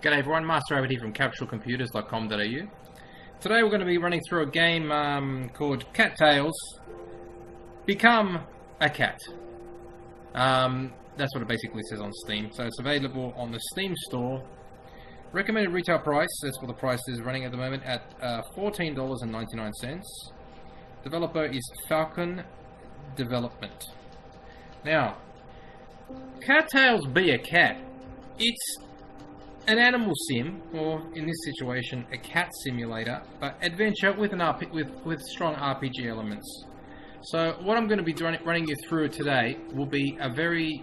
G'day everyone, Master Rabbit here from CapsuleComputers.com.au. Today we're going to be running through a game called Cattails. Become a cat. That's what it basically says on Steam. So it's available on the Steam store. Recommended retail price, that's what the price is running at the moment, at $14.99. Developer is Falcon Development. Now, Cattails be a cat. It's an animal sim, or in this situation, a cat simulator, but adventure with with strong RPG elements. So what I'm going to be running you through today will be a very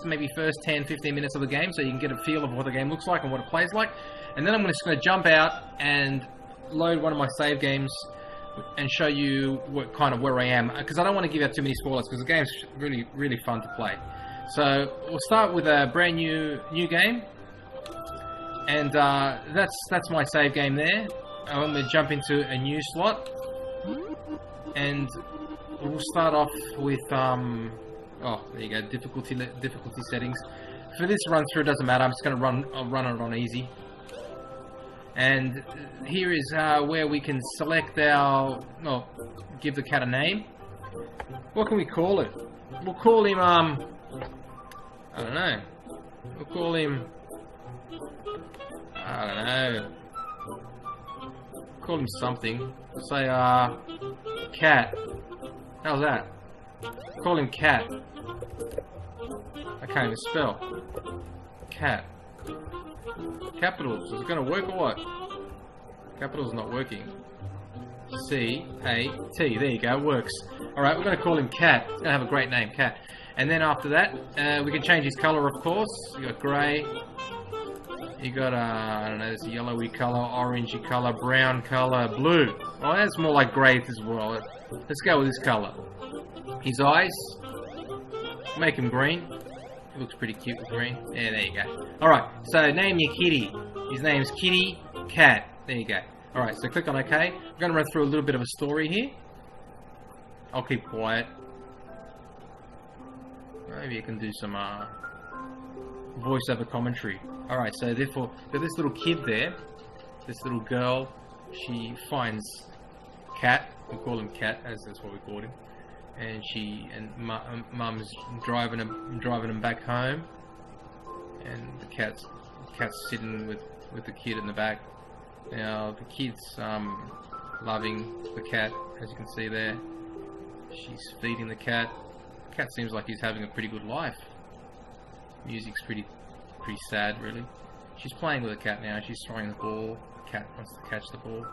maybe first 10-15 minutes of the game, so you can get a feel of what the game looks like and what it plays like. And then I'm just going to jump out and load one of my save games and show you where I am, because I don't want to give out too many spoilers, because the game's really fun to play. So we'll start with a brand new game, and that's my save game there. I'm going to jump into a new slot, and we'll start off with oh, there you go, difficulty settings. For this run through, it doesn't matter. I'm just going to run it on easy. And here is where we can select our, give the cat a name. What can we call it? We'll call him I don't know. We'll call him, I don't know. Call him something. We'll say, Cat. How's that? Call him Cat. I can't even spell. Cat. Capitals. Is it going to work or what? Capitals not working. C-A-T. There you go. It works. Alright, we're going to call him Cat. He's going to have a great name, Cat. And then after that, we can change his colour, of course. You got grey. You got, I don't know, there's a yellowy colour, orangey colour, brown colour, blue. Oh, that's more like grey as well. Let's go with this colour. His eyes. Make him green. He looks pretty cute with green. Yeah, there you go. Alright, so name your kitty. His name's Kitty Cat. There you go. Alright, so click on OK. I'm going to run through a little bit of a story here. I'll keep quiet. Maybe I can do some voiceover commentary. Alright, so therefore, there's this little kid there, this little girl, she finds Cat, we call him Cat, as that's what we called him, and Mum's driving him back home, and the cat's sitting with the kid in the back. Now the kid's loving the cat, as you can see there. She's feeding the cat. The cat seems like he's having a pretty good life. Music's pretty sad, really. She's playing with the cat now. She's throwing the ball. The cat wants to catch the ball.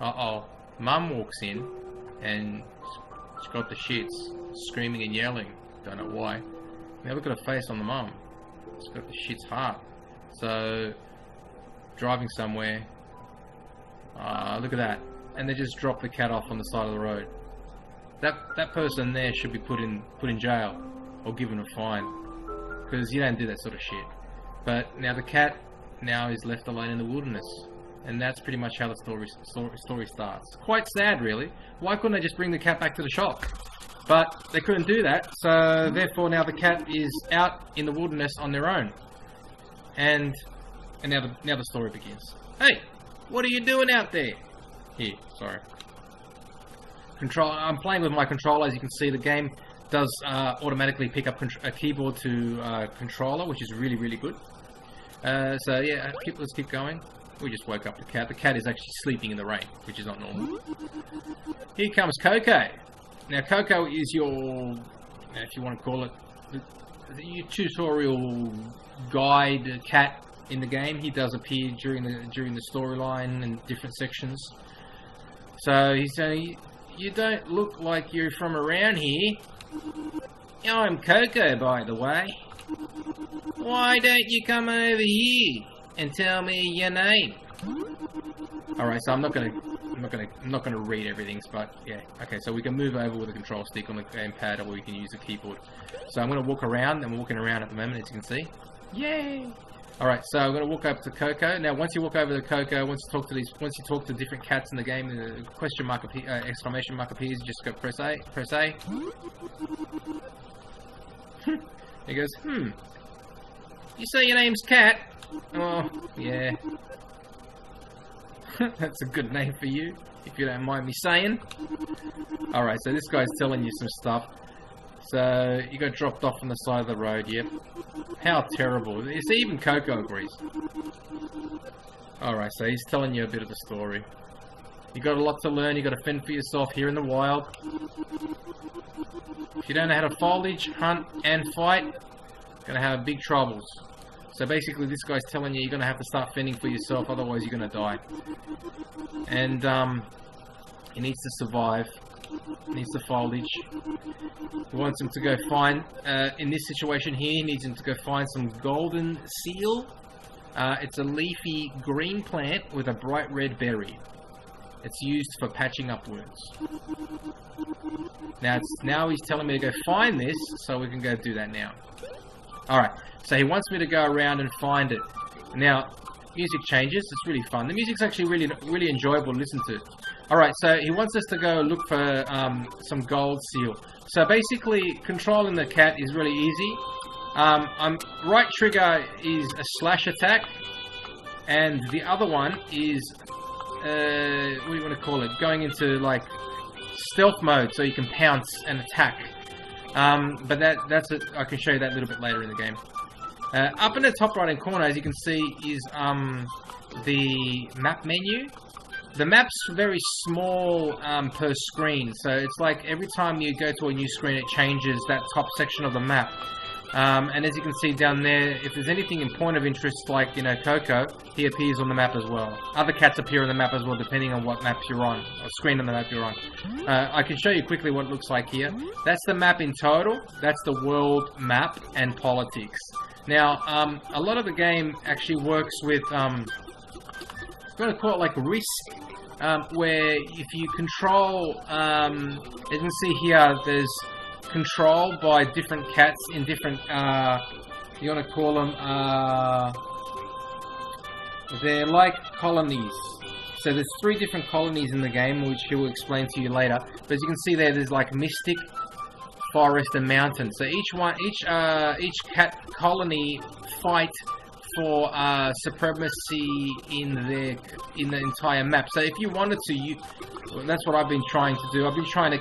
Uh-oh. Mum walks in and she's got the shits, screaming and yelling. Don't know why. Now look at her face on the mum. She's got the shits hard. So, driving somewhere. Look at that. And they just drop the cat off on the side of the road. That person there should be put in jail or given a fine, because you don't do that sort of shit. But now the cat is left alone in the wilderness, and that's pretty much how the story starts. Quite sad, really. Why couldn't they just bring the cat back to the shop? But they couldn't do that, so therefore now the cat is out in the wilderness on their own. And now the story begins. Hey, what are you doing out there? Here, sorry. I'm playing with my controller. As you can see, the game does automatically pick up a keyboard to controller, which is really good. So yeah, let's keep going. We just woke up the cat. The cat is actually sleeping in the rain, which is not normal. Here comes Coco. Now Coco is your, if you want to call it, your tutorial guide cat in the game. He does appear during the storyline and different sections. So he's saying, "You don't look like you're from around here. I'm Coco, by the way. Why don't you come over here and tell me your name?" Alright, so I'm not gonna read everything, but yeah. Okay, so we can move over with a control stick on the gamepad, or we can use a keyboard. So I'm gonna walk around, and we're walking around at the moment, as you can see. Yay! Alright, so I'm going to walk over to Coco. Now, once you walk over to Coco, once you talk to different cats in the game, the question mark, exclamation mark appears, you just go press A. He goes, You say your name's Cat? Oh, yeah. That's a good name for you, if you don't mind me saying. Alright, so this guy's telling you some stuff. So, you got dropped off on the side of the road, yep. How terrible. You see, even Coco agrees. Alright, so he's telling you a bit of the story. You got a lot to learn, you got to fend for yourself here in the wild. If you don't know how to forage, hunt, and fight, you're gonna have big troubles. So basically this guy's telling you you're gonna have to start fending for yourself, otherwise you're gonna die. And he needs to survive. He needs to forage. He wants him to go find, in this situation here, he needs him to go find some golden seal. It's a leafy green plant with a bright red berry. It's used for patching up wounds. Now he's telling me to go find this, so we can go do that now. Alright, so he wants me to go around and find it. Now, music changes, it's really fun. The music's actually really enjoyable to listen to. Alright, so he wants us to go look for some gold seal. So basically, controlling the cat is really easy. Right trigger is a slash attack, and the other one is, what do you want to call it? Going into, like, stealth mode, so you can pounce and attack. But I can show you that a little bit later in the game. Up in the top right hand corner, as you can see, is the map menu. The map's very small per screen, so it's like every time you go to a new screen, it changes that top section of the map. And as you can see down there, if there's anything in point of interest, like, you know, Coco, he appears on the map as well. Other cats appear on the map as well, depending on what map you're on, or screen on the map you're on. I can show you quickly what it looks like here. That's the map in total. That's the world map and politics. Now, a lot of the game actually works with, I'm going to call it like risk, where if you control, as you can see here, there's control by different cats in different, you want to call them, they're like colonies. So there's 3 different colonies in the game, which he will explain to you later. But as you can see there's like mystic, forest, and mountain. So each cat colony fight for supremacy in the entire map. So if you wanted to, that's what I've been trying to do. I've been trying to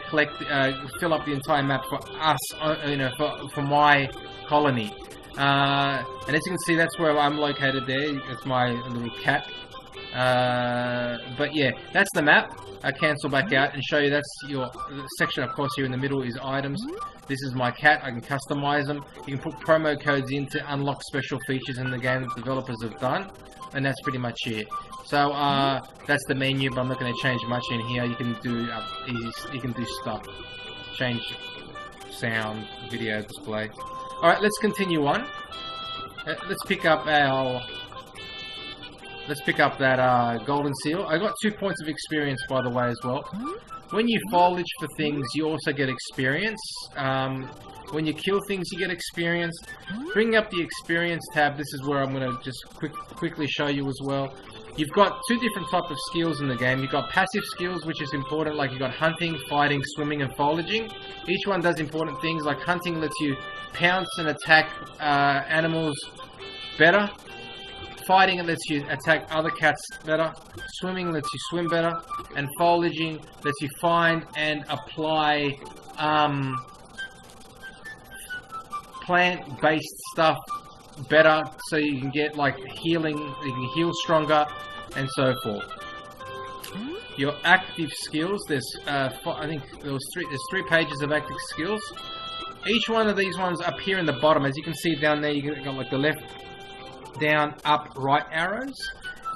fill up the entire map for us, you know, for my colony. And as you can see, that's where I'm located there. It's my little cat. But yeah, that's the map. I cancel back out and show you that's your section, of course, here in the middle is items. This is my cat. I can customize them. You can put promo codes in to unlock special features in the game that developers have done. And that's pretty much it. So, that's the menu, but I'm not going to change much in here. You can do, you can do stuff. Change sound, video, display. Alright, let's continue on. Let's pick up that golden seal. I got 2 points of experience, by the way, as well. When you forage for things, you also get experience. When you kill things, you get experience. Bring up the experience tab. This is where I'm going to just quickly show you as well. You've got 2 different types of skills in the game. You've got passive skills, which is important, like you've got hunting, fighting, swimming, and foraging. Each one does important things, like hunting lets you pounce and attack animals better. Fighting, it lets you attack other cats better. Swimming lets you swim better. And foraging lets you find and apply plant-based stuff better, so you can get like healing, you can heal stronger, and so forth. Your active skills, there's I think there's 3 pages of active skills. Each one of these ones up here in the bottom, as you can see down there, you got like the left, down, up, right arrows.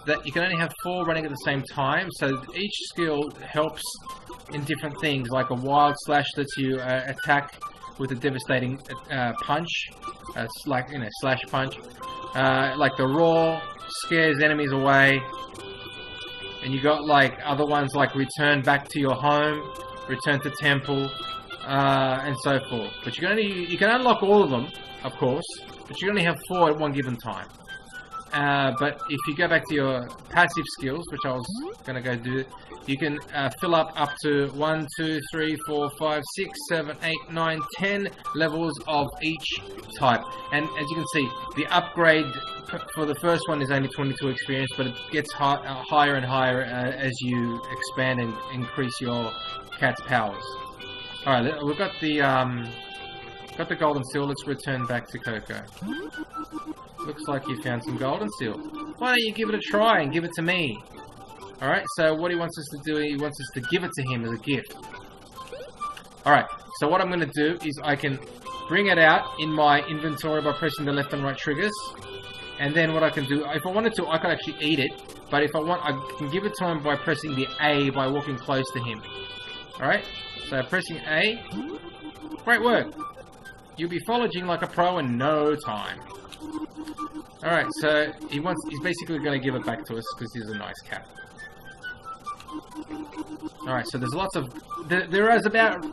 That you can only have 4 running at the same time, so each skill helps in different things, like a wild slash lets you attack with a devastating punch, like, you know, slash punch. Like the raw scares enemies away, and you got like other ones like return back to your home, return to temple, and so forth. But you can unlock all of them, of course, but you only have 4 at one given time. But if you go back to your passive skills, which I was going to go do, you can fill up to 1, 2, 3, 4, 5, 6, 7, 8, 9, 10 levels of each type. And as you can see, the upgrade for the first one is only 22 experience, but it gets higher and higher as you expand and increase your cat's powers. Alright, we've got the golden seal. Let's return back to Coco. Looks like you found some golden seal. Why don't you give it a try and give it to me? Alright, so what he wants us to do, he wants us to give it to him as a gift. Alright, so what I'm going to do is I can bring it out in my inventory by pressing the left and right triggers. And then what I can do, if I wanted to, I could actually eat it. But if I want, I can give it to him by pressing the A by walking close to him. Alright, so pressing A. Great work. You'll be foraging like a pro in no time. Alright, so he's basically going to give it back to us because he's a nice cat. Alright, so there's lots of... There is about...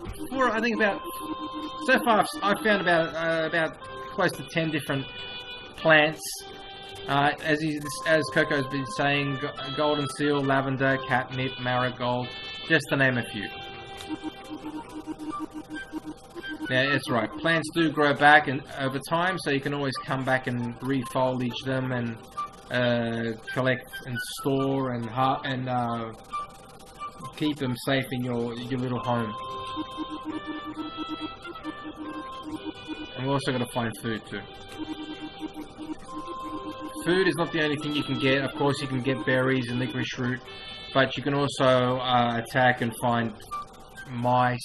So far I've found about close to 10 different plants. As Coco's been saying, golden seal, lavender, catnip, marigold, just to name a few. Yeah, that's right. Plants do grow back and over time, so you can always come back and refoliage them and collect and store and keep them safe in your little home. And we're also going to find food too. Food is not the only thing you can get. Of course, you can get berries and licorice root, but you can also attack and find mice,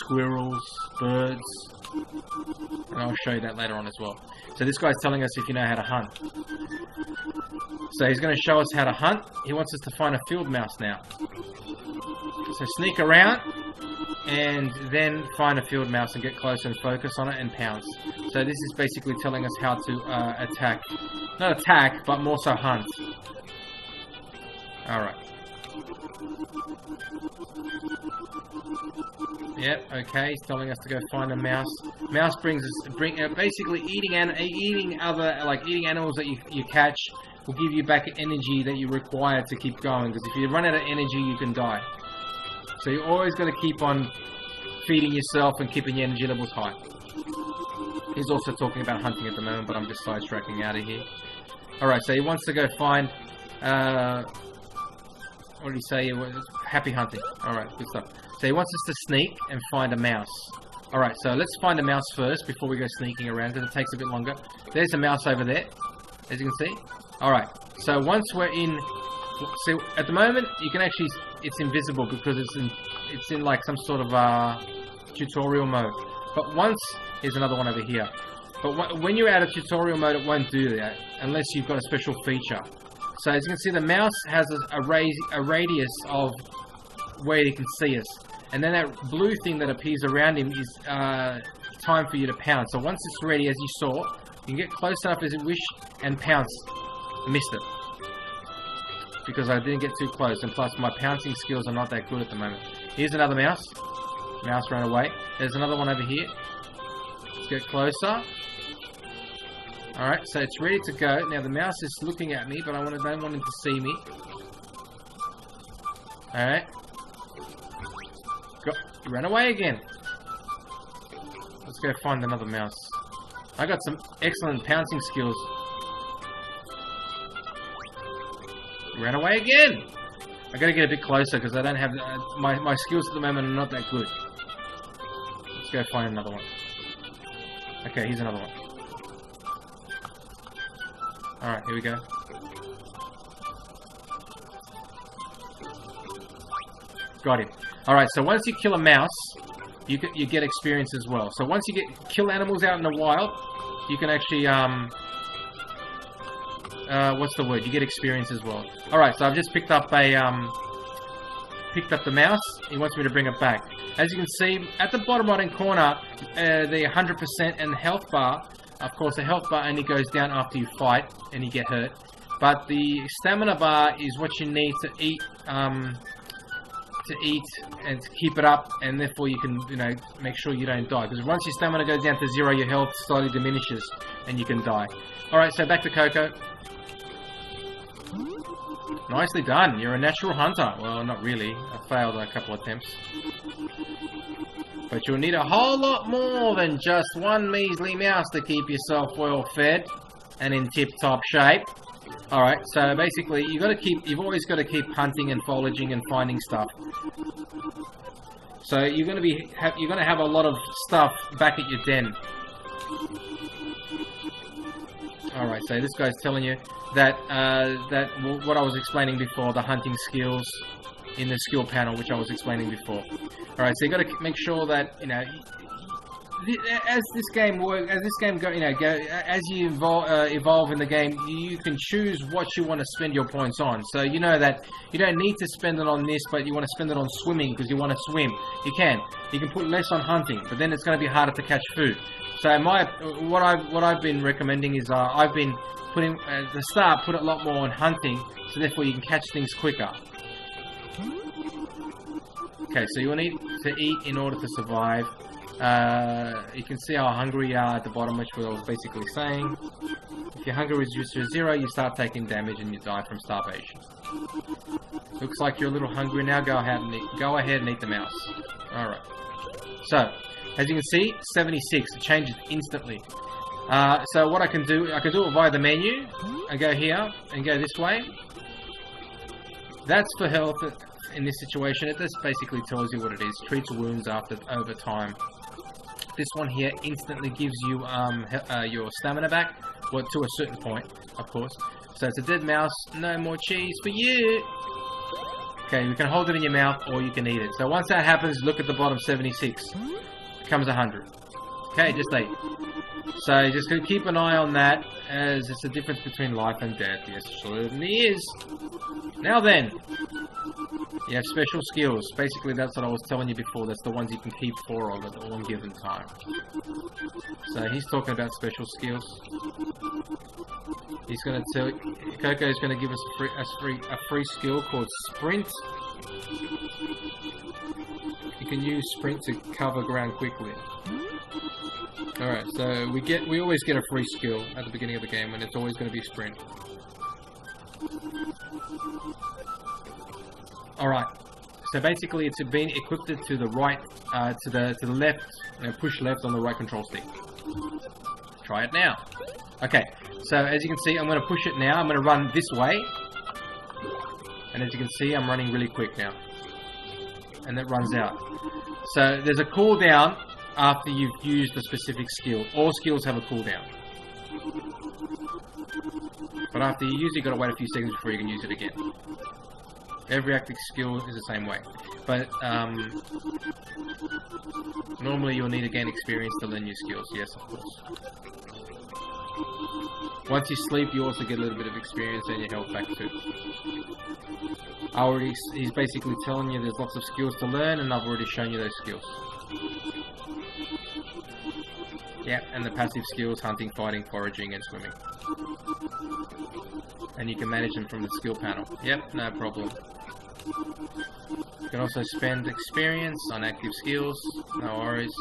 squirrels, birds, and I'll show you that later on as well. So this guy's telling us if you know how to hunt. So he's going to show us how to hunt. He wants us to find a field mouse now. So sneak around and then find a field mouse and get close and focus on it and pounce. So this is basically telling us how to attack. Not attack, but more so hunt. Alright. Yep, okay, he's telling us to go find a mouse. Mouse basically eating animals that you catch will give you back energy that you require to keep going. Because if you run out of energy, you can die. So you always got to keep on feeding yourself and keeping your energy levels high. He's also talking about hunting at the moment, but I'm just sidetracking out of here. Alright, so he wants to go find... what did he say? Happy hunting. Alright, good stuff. So he wants us to sneak and find a mouse. Alright, so let's find a mouse first before we go sneaking around, because it takes a bit longer. There's a mouse over there, as you can see. Alright, so once we're in... So at the moment, you can actually... It's invisible because it's in like some sort of tutorial mode. But once... Here's another one over here. But when you're out of tutorial mode, it won't do that unless you've got a special feature. So as you can see, the mouse has a radius of where he can see us. And then that blue thing that appears around him is time for you to pounce. So once it's ready, as you saw, you can get close enough as you wish and pounce. Missed it. Because I didn't get too close, and plus my pouncing skills are not that good at the moment. Here's another mouse. Mouse ran away. There's another one over here. Let's get closer. Alright, so it's ready to go. Now the mouse is looking at me, but I don't want him to see me. Alright. He ran away again. Let's go find another mouse. I got some excellent pouncing skills. He ran away again! I gotta get a bit closer because I don't have... my skills at the moment are not that good. Let's go find another one. Okay, here's another one. Alright, here we go. Got him. Alright, so once you kill a mouse, you get experience as well. So once you kill animals out in the wild, you can actually, what's the word? You get experience as well. Alright, so I've just picked up the mouse. He wants me to bring it back. As you can see, at the bottom right-hand corner, the 100% and the health bar. Of course, the health bar only goes down after you fight and you get hurt. But the stamina bar is what you need to eat and to keep it up, and therefore you can, make sure you don't die. Because once your stamina goes down to 0, your health slowly diminishes and you can die. Alright, so back to Coco. Nicely done. You're a natural hunter. Well, not really. I failed a couple attempts. But you'll need a whole lot more than just one measly mouse to keep yourself well fed and in tip-top shape. Alright, so basically you've always got to keep hunting and foraging and finding stuff. So you're going to have a lot of stuff back at your den. Alright, so this guy's telling you that what I was explaining before, the hunting skills in the skill panel, which I was explaining before. Alright, so you got to make sure that, you know, as this game works, as you evolve in the game, you can choose what you want to spend your points on. So you know that you don't need to spend it on this, but you want to spend it on swimming because you want to swim. You can put less on hunting, but then it's going to be harder to catch food. So what I've been recommending is I've been putting at the start put a lot more on hunting, so therefore you can catch things quicker. Okay, so you'll need to eat in order to survive. You can see how hungry you are at the bottom, which I was basically saying. If your hunger is reduced to 0, you start taking damage and you die from starvation. Looks like you're a little hungry now. Go ahead and eat the mouse. Alright. So, as you can see, 76. It changes instantly. So what I can do it via the menu. I go here and go this way. That's for health. In this situation, it just basically tells you what it is. Treats wounds over time. This one here instantly gives you your stamina back, well, to a certain point, of course. So it's a dead mouse. No more cheese for you. Okay, you can hold it in your mouth or you can eat it. So once that happens, look at the bottom, 76. Becomes 100. Okay, just 8. So just gonna keep an eye on that, as it's a difference between life and death. Yes, it certainly is. Now then, you have special skills. Basically, that's what I was telling you before. That's the ones you can keep 4 of at one given time. So he's talking about special skills. He's going to tell Coco is going to give us a free skill called Sprint. You can use Sprint to cover ground quickly. Alright, so we always get a free skill at the beginning of the game, and it's always going to be Sprint. Alright, so basically it's been equipped to the right, to the left, push left on the right control stick. Try it now. Okay, so as you can see, I'm going to push it now. I'm going to run this way. And as you can see, I'm running really quick now. And that runs out. So there's a cooldown after you've used a specific skill. All skills have a cooldown. But after you use it, you've got to wait a few seconds before you can use it again. Every active skill is the same way. But normally you'll need to gain experience to learn new skills. Yes, of course. Once you sleep, you also get a little bit of experience and your health back too. He's basically telling you there's lots of skills to learn, and I've already shown you those skills. Yeah, and the passive skills: hunting, fighting, foraging, and swimming. And you can manage them from the skill panel. Yep, no problem. You can also spend experience on active skills, no worries,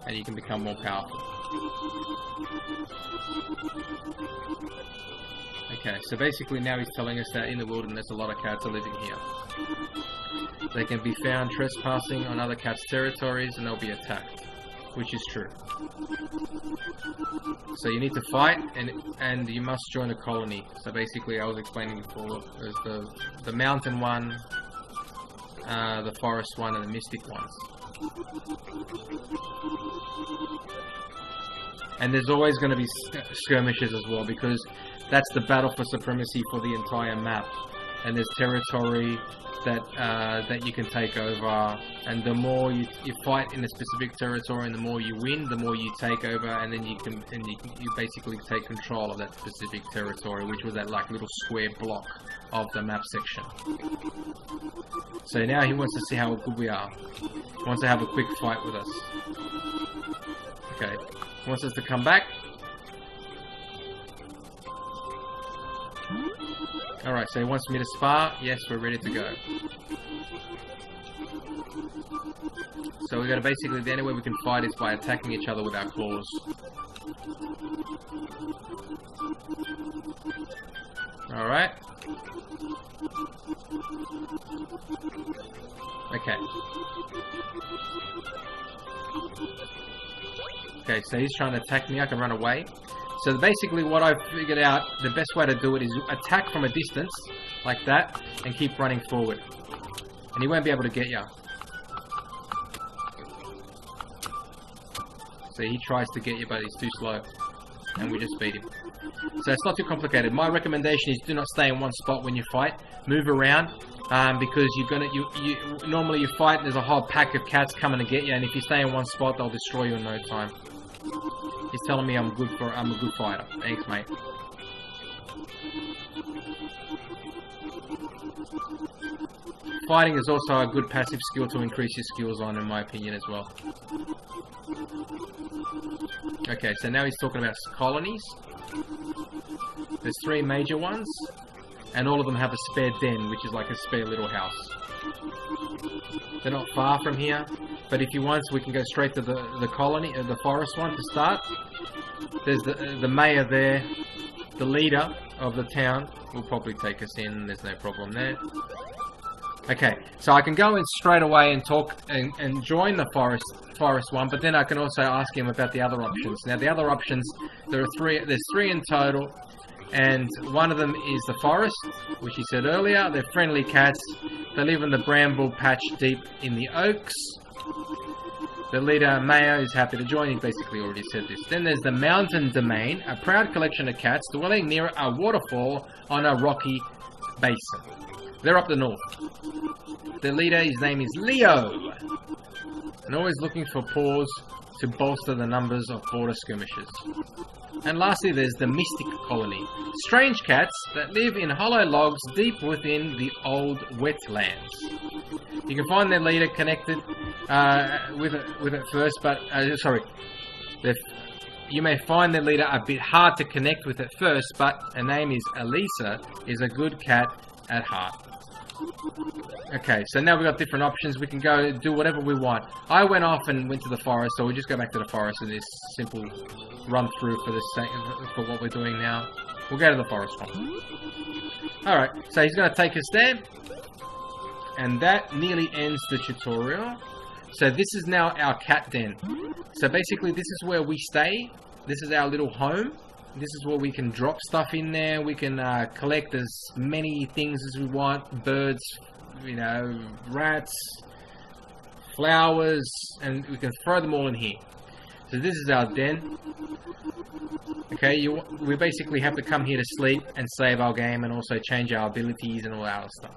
and you can become more powerful. Okay, so basically now he's telling us that in the wilderness a lot of cats are living here. They can be found trespassing on other cats' territories and they'll be attacked, which is true. So you need to fight, and you must join a colony. So basically, I was explaining before, there's the mountain one, the forest one, and the mystic ones. And there's always going to be skirmishes as well, because that's the battle for supremacy for the entire map. And there's territory that you can take over, and the more you fight in a specific territory, and the more you win, the more you take over, and then you basically take control of that specific territory, which was that like little square block of the map section. So now he wants to see how good we are. He wants to have a quick fight with us. Okay, he wants us to come back. Alright, so he wants me to spar. Yes, we're ready to go. So we're going to basically, the only way we can fight is by attacking each other with our claws. Alright. Okay. Okay, so he's trying to attack me. I can run away. So basically what I've figured out, the best way to do it is attack from a distance, like that, and keep running forward. And he won't be able to get you. So he tries to get you, but he's too slow. And we just beat him. So it's not too complicated. My recommendation is do not stay in one spot when you fight. Move around, because you're gonna normally you fight and there's a whole pack of cats coming to get you, and if you stay in one spot they'll destroy you in no time. He's telling me I'm a good fighter. Thanks, mate. Fighting is also a good passive skill to increase your skills on, in my opinion, as well. Okay, so now he's talking about colonies. There's 3 major ones, and all of them have a spare den, which is like a spare little house. They're not far from here, but if you want, we can go straight to the colony, the forest one to start. There's the mayor there, the leader of the town will probably take us in. There's no problem there. Okay, so I can go in straight away and talk and join the forest one, but then I can also ask him about the other options. Now the other options, there's 3 in total, and one of them is the forest, which he said earlier. They're friendly cats. They live in the bramble patch deep in the oaks. The leader, Mayo, is happy to join. He basically already said this. Then there's the mountain domain, a proud collection of cats dwelling near a waterfall on a rocky basin. They're up the north. The leader, his name is Leo, and always looking for paws to bolster the numbers of border skirmishes. And lastly, there's the Mystic Colony. Strange cats that live in hollow logs deep within the old wetlands. You can find their leader connected with it first, but you may find their leader a bit hard to connect with at first, but her name is Elisa, is a good cat at heart. Okay, so now we've got different options. We can go do whatever we want. I went off and went to the forest, so we'll just go back to the forest in this simple run through for what we're doing now. We'll go to the forest one. Alright, so he's going to take us there. And that nearly ends the tutorial. So this is now our cat den. So basically this is where we stay. This is our little home. This is where we can drop stuff in there. We can collect as many things as we want. Birds, you know, rats, flowers, and we can throw them all in here. So this is our den. Okay, we basically have to come here to sleep and save our game and also change our abilities and all that other stuff.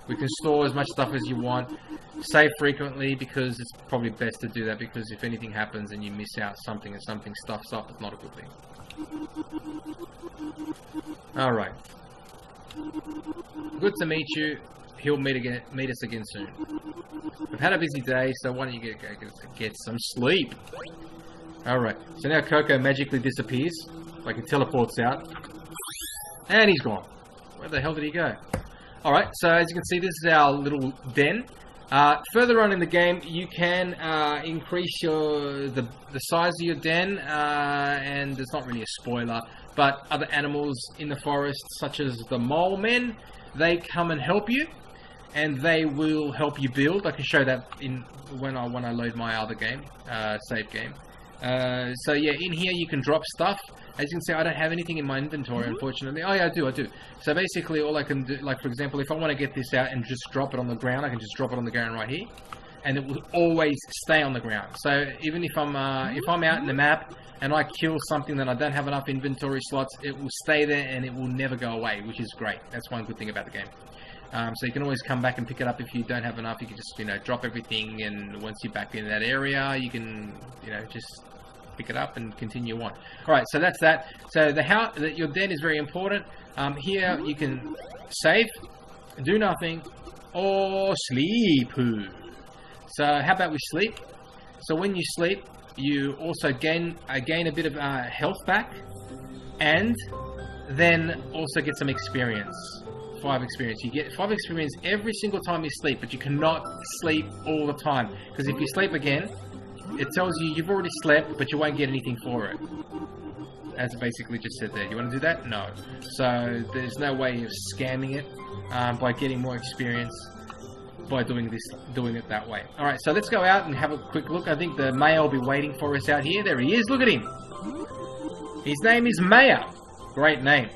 We can store as much stuff as you want. Save frequently, because it's probably best to do that, because if anything happens and you miss out something and something stuffs up, it's not a good thing. Alright. Good to meet you. He'll meet us again soon. I've had a busy day, so why don't you get some sleep? Alright, so now Coco magically disappears, like he teleports out. And he's gone. Where the hell did he go? Alright, so as you can see, this is our little den. Further on in the game, you can increase the size of your den, and there's not really a spoiler, but other animals in the forest, such as the mole men, they come and help you, and they will help you build. I can show that when I load my other game, save game. So yeah, in here you can drop stuff. As you can see, I don't have anything in my inventory, unfortunately. Oh yeah, I do. So basically all I can do, like for example, if I want to get this out and just drop it on the ground, I can just drop it on the ground right here, and it will always stay on the ground. So even if I'm out in the map and I kill something that I don't have enough inventory slots, it will stay there and it will never go away, which is great. That's one good thing about the game. So you can always come back and pick it up if you don't have enough. You can just, drop everything, and once you're back in that area, you can, just pick it up and continue on. Alright, so that's that. So your den is very important. Here you can save, do nothing, or sleep. So how about we sleep? So when you sleep, you also gain a bit of health back, and then also get some experience 5 experience. You get 5 experience every single time you sleep, but you cannot sleep all the time. Because if you sleep again, it tells you you've already slept, but you won't get anything for it. As it basically just said there. You want to do that? No. So there's no way of scamming it by getting more experience by doing it that way. Alright, so let's go out and have a quick look. I think the mayor will be waiting for us out here. There he is. Look at him. His name is Mayor. Great name.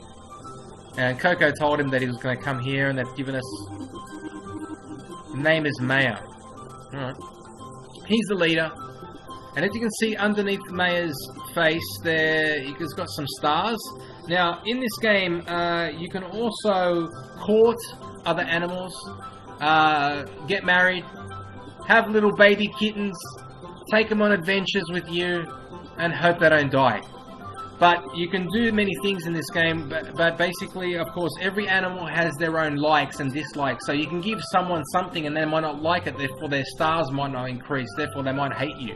And Coco told him that he was going to come here, and they've given us... The name is Mayor. Alright. He's the leader. And as you can see underneath the Mayor's face there, he's got some stars. Now, in this game, you can also court other animals, get married, have little baby kittens, take them on adventures with you, and hope they don't die. But you can do many things in this game, but basically, of course, every animal has their own likes and dislikes. So you can give someone something and they might not like it, therefore their stars might not increase, therefore they might hate you.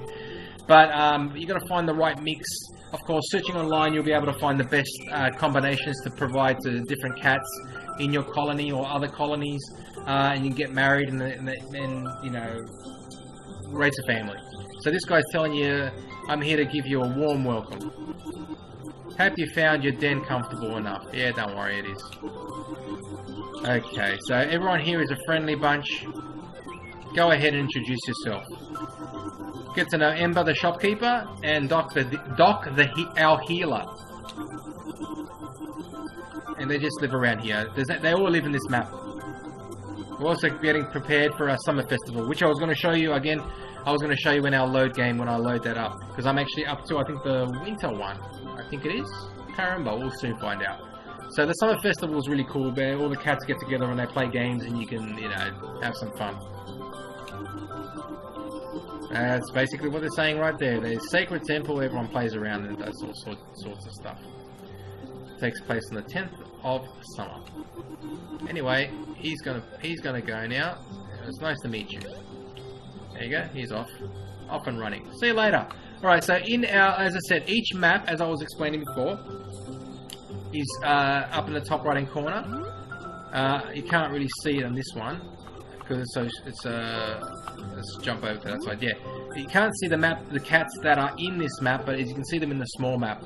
But you've got to find the right mix. Of course, searching online, you'll be able to find the best combinations to provide to different cats in your colony or other colonies. And you can get married and you know, raise a family. So this guy's telling you, I'm here to give you a warm welcome. Hope you found your den comfortable enough. Yeah, don't worry, it is. Okay, so everyone here is a friendly bunch. Go ahead and introduce yourself. Get to know Ember the shopkeeper and Doc our healer. And they just live around here. They all live in this map. We're also getting prepared for our summer festival, which I was going to show you again. I was going to show you in our load game when I load that up, because I'm actually up to, I think, the winter one. I think it is. Can't remember. We'll soon find out. So the summer festival is really cool. Where all the cats get together and they play games, and you can, you know, have some fun. That's basically what they're saying right there. There's Sacred Temple. Everyone plays around and does all sorts of stuff. It takes place on the 10th of summer. Anyway, he's gonna go now. It was nice to meet you. There you go. He's off and running. See you later. All right. So in our, as I said, each map, as I was explaining before, is up in the top right-hand corner. You can't really see it on this one because it's let's jump over to that side. Yeah, you can't see the map, the cats that are in this map, but as you can see them in the small map.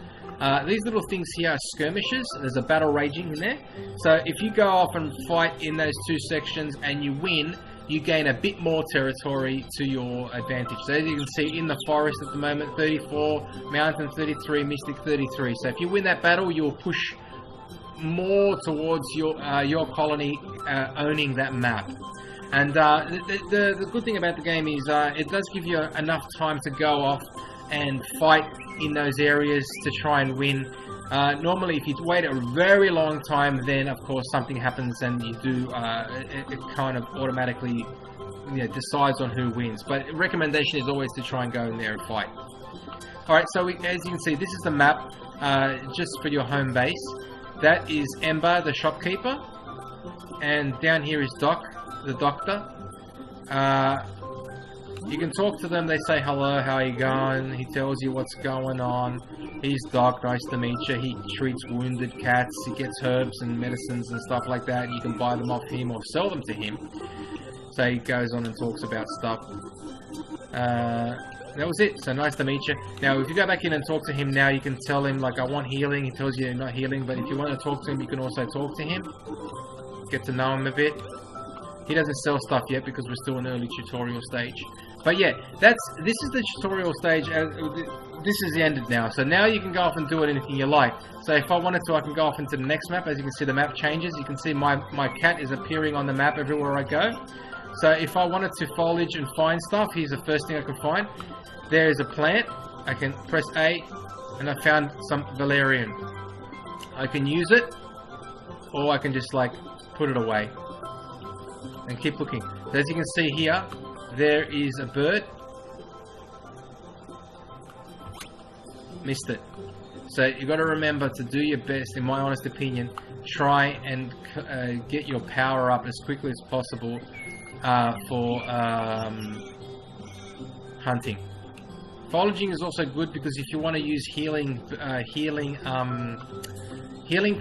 These little things here are skirmishes. There's a battle raging in there. So if you go off and fight in those two sections and you win, you gain a bit more territory to your advantage. So as you can see in the forest at the moment, 34, mountain 33, mystic 33. So if you win that battle, you'll push more towards your colony owning that map. And the good thing about the game is it does give you enough time to go off and fight in those areas to try and win. Normally, if you wait a very long time, then of course something happens and you do it kind of automatically, you know, decides on who wins. But recommendation is always to try and go in there and fight. All right, so as you can see, this is the map just for your home base. That is Ember, the shopkeeper, and down here is Doc, the doctor. You can talk to them. They say hello, how are you going? He tells you what's going on. He's Doc, nice to meet you. He treats wounded cats. He gets herbs and medicines and stuff like that. You can buy them off him or sell them to him. So he goes on and talks about stuff. That was it. So nice to meet you. Now, if you go back in and talk to him now, you can tell him, like, I want healing. He tells you you're not healing, but if you want to talk to him, you can also talk to him. Get to know him a bit. He doesn't sell stuff yet because we're still in early tutorial stage. But yeah, this is the tutorial stage. This is ended now. So now you can go off and do anything you like. So if I wanted to, I can go off into the next map. As you can see, the map changes. You can see my cat is appearing on the map everywhere I go. So if I wanted to forage and find stuff, here's the first thing I can find. There is a plant. I can press A, and I found some valerian. I can use it, or I can just like put it away and keep looking. So as you can see here, there is a bird. Missed it. So you've got to remember to do your best, in my honest opinion. Try and get your power up as quickly as possible for hunting. Foraging is also good because if you want to use healing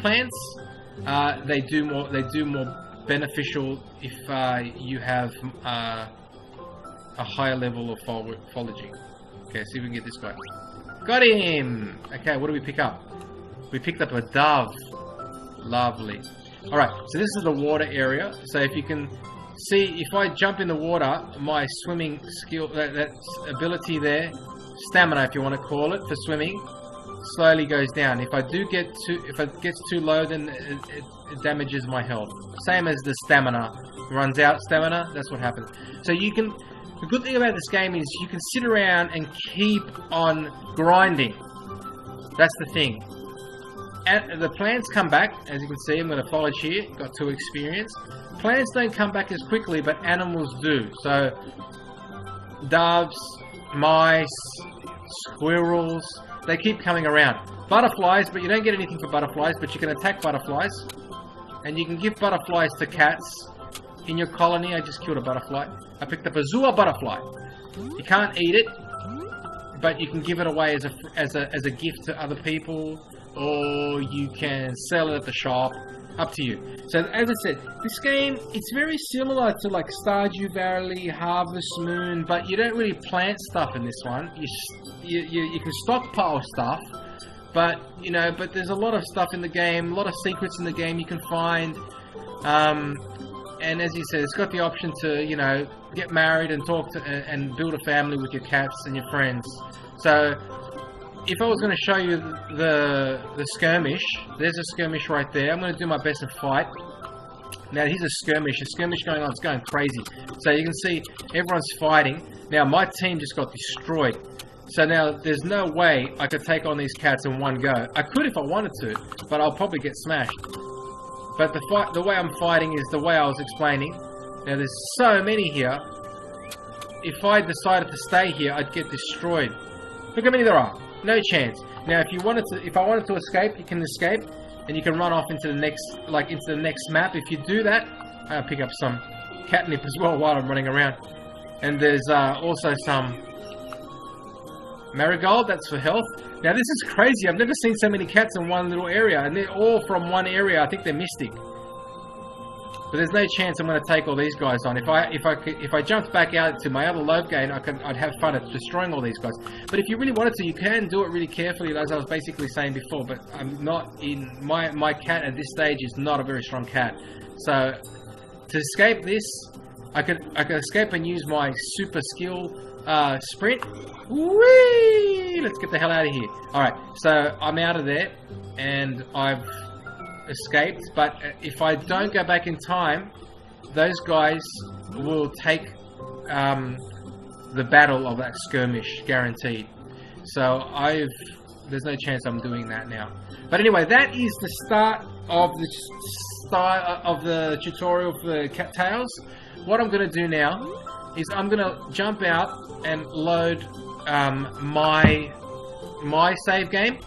plants, they do more beneficial if you have a higher level of foraging. Okay, see if we can get this guy. Got him! Okay, what do we pick up? We picked up a dove. Lovely. Alright, so this is the water area. So if you can see, if I jump in the water, my swimming skill, that ability there, stamina if you want to call it, for swimming, slowly goes down. If it gets too low, then it damages my health. Same as the stamina. Runs out stamina, that's what happens. So you can, the good thing about this game is you can sit around and keep on grinding. That's the thing. The plants come back, as you can see. I'm going to forage here. Got 2 experience. Plants don't come back as quickly, but animals do. So, doves, mice, squirrels, they keep coming around. Butterflies, but you don't get anything for butterflies, but you can attack butterflies. And you can give butterflies to cats. In your colony, I just killed a butterfly. I picked up a Zua butterfly. You can't eat it, but you can give it away as a gift to other people, or you can sell it at the shop. Up to you. So as I said, this game, it's very similar to like Stardew Valley, Harvest Moon, but you don't really plant stuff in this one. You can stockpile stuff, but you know, but there's a lot of stuff in the game, a lot of secrets in the game you can find. And as you said, it's got the option to, you know, get married and talk to and build a family with your cats and your friends. So if I was going to show you the skirmish, there's a skirmish right there. I'm going to do my best to fight. Now here's a skirmish going on. It's going crazy. So you can see everyone's fighting. Now my team just got destroyed. So now there's no way I could take on these cats in one go. I could if I wanted to, but I'll probably get smashed. But the way I'm fighting is the way I was explaining. Now there's so many here. If I decided to stay here, I'd get destroyed. Look how many there are. No chance. Now, if I wanted to escape, you can escape, and you can run off into the next map. If you do that, I'll pick up some catnip as well while I'm running around. And there's also some marigold. That's for health. Now, this is crazy. I've never seen so many cats in one little area, and they're all from one area. I think they're mystic. But there's no chance I'm going to take all these guys on. If I jumped back out to my other load game, I'd have fun at destroying all these guys. But if you really wanted to, you can do it really carefully, as I was basically saying before. But I'm not in my cat at this stage is not a very strong cat. So to escape this, I could escape and use my super skill sprint. Whee! Let's get the hell out of here. All right, so I'm out of there, and I've escaped, but if I don't go back in time, those guys will take the battle of that skirmish, guaranteed. So there's no chance I'm doing that now. But anyway, that is the start of the tutorial for Cattails. What I'm going to do now is I'm going to jump out and load my save game.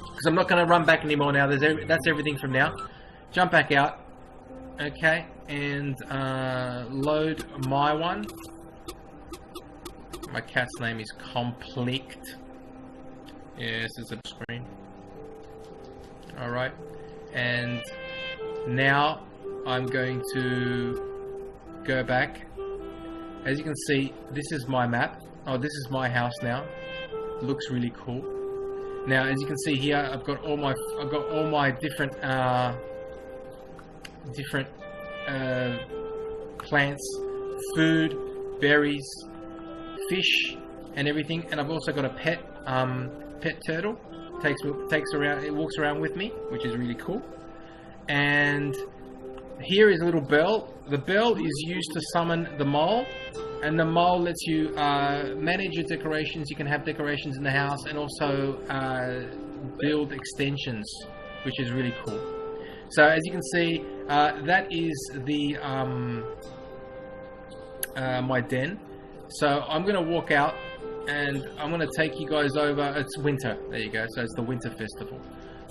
Because I'm not going to run back anymore now. That's everything from now. Jump back out. Okay. And load my one. My cat's name is Conflict. Yes, it's a screen. Alright. And now I'm going to go back. As you can see, this is my map. Oh, this is my house now. Looks really cool. Now, as you can see here, I've got all my different plants, food, berries, fish, and everything. And I've also got a pet turtle. It walks around with me, which is really cool. And here is a little bell. The bell is used to summon the mole. And the mole lets you manage your decorations. You can have decorations in the house and also build extensions, which is really cool. So as you can see, that is the my den. So I'm going to walk out and I'm going to take you guys over. It's winter. There you go. So it's the winter festival.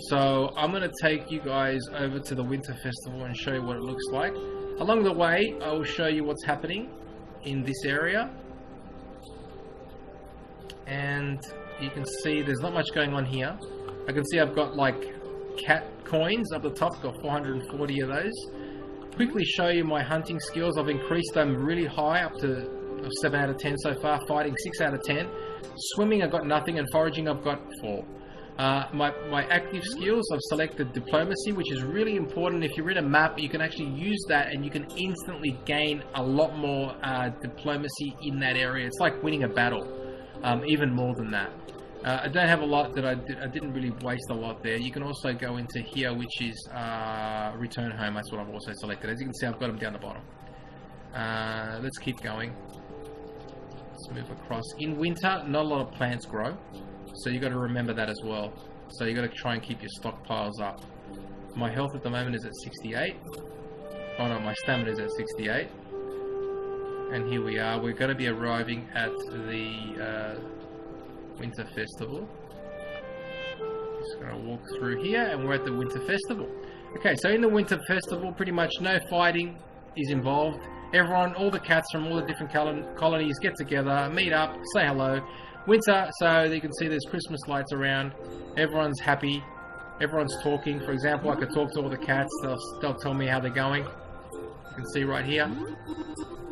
So I'm going to take you guys over to the winter festival and show you what it looks like. Along the way, I will show you what's happening in this area, and you can see there's not much going on here. I can see I've got like cat coins up the top. Got 440 of those. Quickly show you my hunting skills. I've increased them really high, up to 7 out of 10 so far. Fighting 6 out of 10. Swimming I've got nothing, and foraging I've got 4. My active skills, I've selected diplomacy, which is really important. If you read a map, you can actually use that and you can instantly gain a lot more diplomacy in that area. It's like winning a battle, even more than that. I don't have a lot that I didn't really waste a lot there. You can also go into here, which is return home. That's what I've also selected. As you can see, I've got them down the bottom. Let's keep going. Let's move across. In winter, not a lot of plants grow, so you got to remember that as well. So you got to try and keep your stockpiles up. My health at the moment is at 68. Oh no, my stamina is at 68. And here we are. We're going to be arriving at the Winter Festival. Just going to walk through here, and we're at the Winter Festival. Okay, so in the Winter Festival, pretty much no fighting is involved. Everyone, all the cats from all the different colonies get together, meet up, say hello. Winter, so you can see there's Christmas lights around. Everyone's happy. Everyone's talking. For example, I could talk to all the cats. They'll tell me how they're going. You can see right here.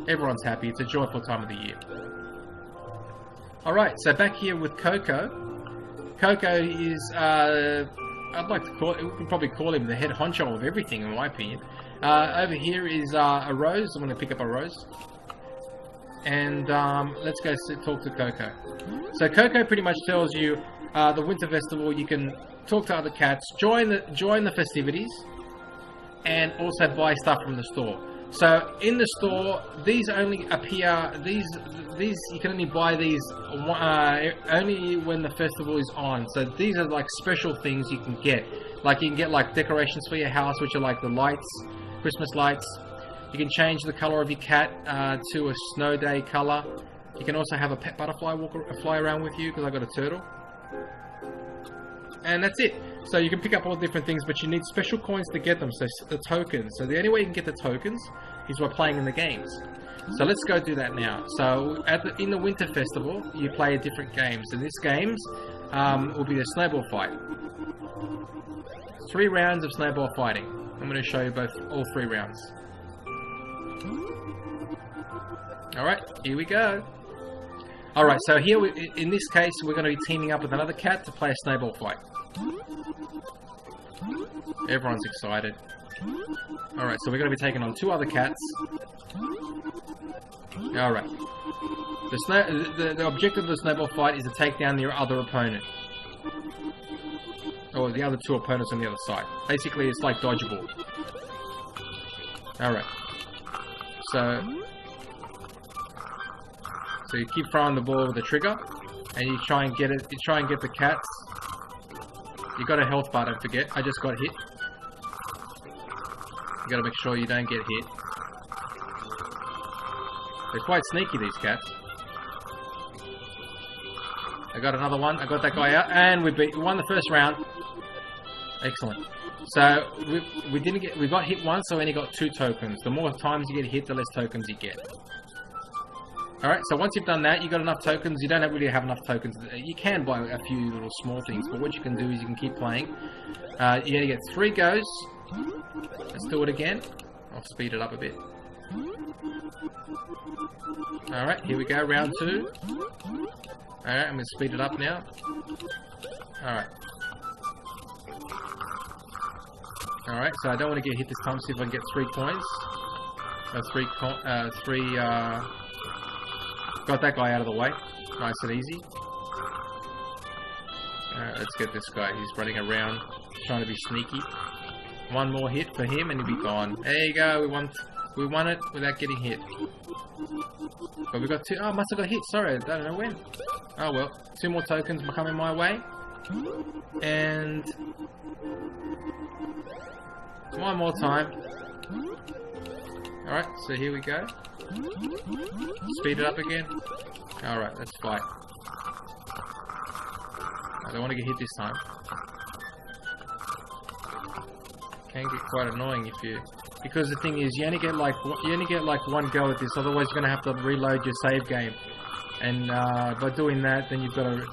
Everyone's happy. It's a joyful time of the year. Alright, so back here with Coco. Coco is, I'd like to call it, we could probably call him the head honcho of everything, in my opinion. Over here is a rose. I'm going to pick up a rose. And let's go talk to Coco. So Coco pretty much tells you the Winter Festival. You can talk to other cats, join the festivities, and also buy stuff from the store. So in the store, these only appear. These you can only buy these only when the festival is on. So these are like special things you can get. Like you can get like decorations for your house, which are like the lights, Christmas lights. You can change the color of your cat to a snow day color. You can also have a pet butterfly fly around with you, because I got a turtle. And that's it. So you can pick up all different things, but you need special coins to get them, so the tokens. So the only way you can get the tokens is by playing in the games. So let's go do that now. So in the Winter Festival, you play different games. And this games will be the Snowball Fight. 3 rounds of Snowball Fighting. I'm going to show you all 3 rounds. Alright, here we go. Alright, so here, in this case, we're going to be teaming up with another cat to play a Snowball Fight. Everyone's excited. Alright, so we're going to be taking on 2 other cats. Alright. The objective of the Snowball Fight is to take down your other opponent. Or the other 2 opponents on the other side. Basically, it's like dodgeball. Alright. So you keep throwing the ball with the trigger, and you try and get it. You try and get the cats. You got a health bar, don't forget. I just got hit. You got to make sure you don't get hit. They're quite sneaky, these cats. I got another one. I got that guy out, and we won the first round. Excellent. So we got hit once, so we only got 2 tokens. The more times you get hit, the less tokens you get. Alright, so once you've done that, you've got enough tokens. You don't really have enough tokens. You can buy a few little small things, but what you can do is you can keep playing. You're going to get 3 goes. Let's do it again. I'll speed it up a bit. Alright, here we go, round 2. Alright, I'm going to speed it up now. Alright. Alright, so I don't want to get hit this time. See if I can get 3 coins. Got that guy out of the way. Nice and easy. Alright, let's get this guy. He's running around, trying to be sneaky. 1 more hit for him and he'll be gone. There you go, we won it without getting hit. But we got 2. Oh, I must have got hit. Sorry, I don't know when. Oh well. 2 more tokens coming my way. And 1 more time. Alright, so here we go. Speed it up again. Alright, let's fight. I don't want to get hit this time. Can get quite annoying if you... Because the thing is, you only get like 1 go at this, otherwise you're going to have to reload your save game. And by doing that, then you've got to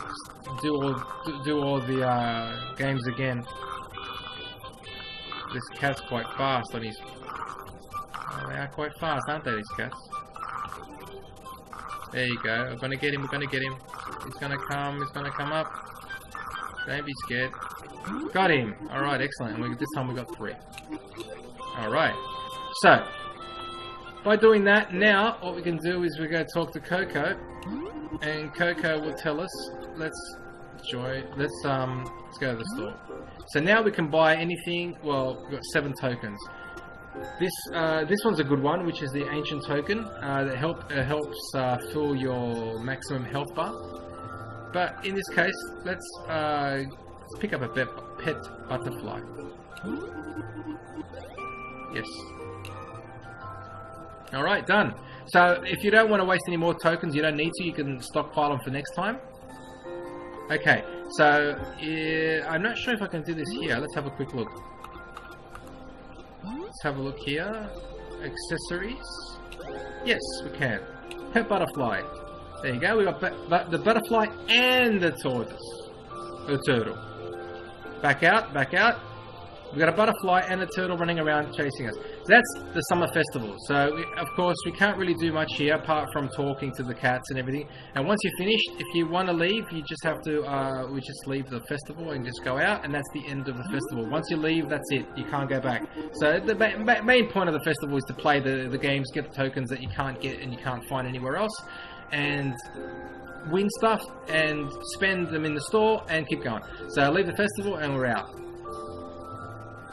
do all the games again. this cat's quite fast on his... Oh, they are quite fast, aren't they, these cats? There you go. We're gonna get him, we're gonna get him. He's gonna come up. Don't be scared. Got him! Alright, excellent. This time we got 3. Alright. So, by doing that, now what we can do is we're going to talk to Coco. And Coco will tell us, let's go to the store. So now we can buy anything. Well, we've got 7 tokens. This one's a good one, which is the ancient token that helps fill your maximum health bar. But in this case, let's pick up a pet butterfly. Yes. All right, done. So if you don't want to waste any more tokens, you don't need to. You can stockpile them for next time. Okay, so I'm not sure if I can do this here. Let's have a quick look. Let's have a look here. Accessories. Yes, we can. Pet butterfly. There you go. We got the butterfly and the tortoise. The turtle. Back out. Back out. We've got a butterfly and a turtle running around chasing us. So that's the summer festival. So, of course, we can't really do much here apart from talking to the cats and everything. And once you're finished, if you want to leave, you just have to, we just leave the festival and just go out. And that's the end of the festival. Once you leave, that's it. You can't go back. So the main point of the festival is to play the games, get the tokens that you can't get and you can't find anywhere else. And win stuff and spend them in the store and keep going. So leave the festival and we're out.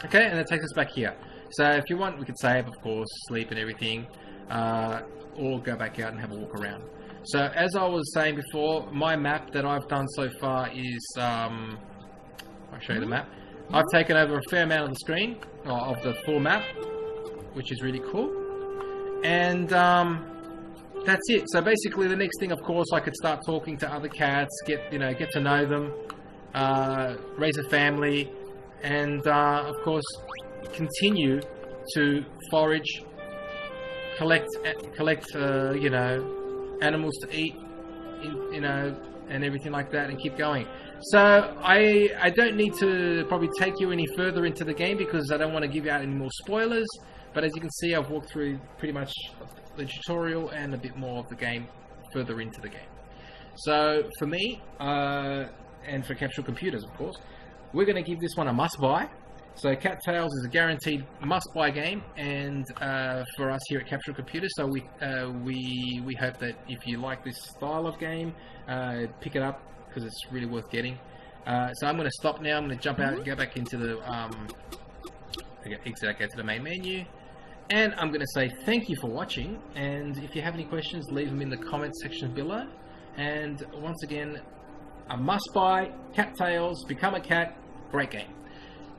Okay, and that takes us back here. So if you want, we could save, of course, sleep and everything, or go back out and have a walk around. So as I was saying before, my map that I've done so far is, I'll show you the map. I've taken over a fair amount of the screen, or of the full map, which is really cool. And that's it. So basically the next thing, of course, I could start talking to other cats, get to know them, raise a family, and of course continue to forage, collect animals to eat, and everything like that, and keep going. So I don't need to probably take you any further into the game because I don't want to give you out any more spoilers, but as you can see, I've walked through pretty much the tutorial and a bit more of the game further into the game. So for me, and for Capsule Computers, of course, we're going to give this one a must-buy. So Cattails is a guaranteed must-buy game, and for us here at Capsule Computers, so we hope that if you like this style of game, pick it up because it's really worth getting. So I'm going to stop now. I'm going to jump out and go back into the exit. I go to the main menu, and I'm going to say thank you for watching. And if you have any questions, leave them in the comments section below. And once again, a must-buy, Cattails, become a cat, great game.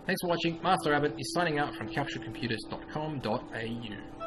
Thanks for watching. Master Rabbit is signing out from capsulecomputers.com.au.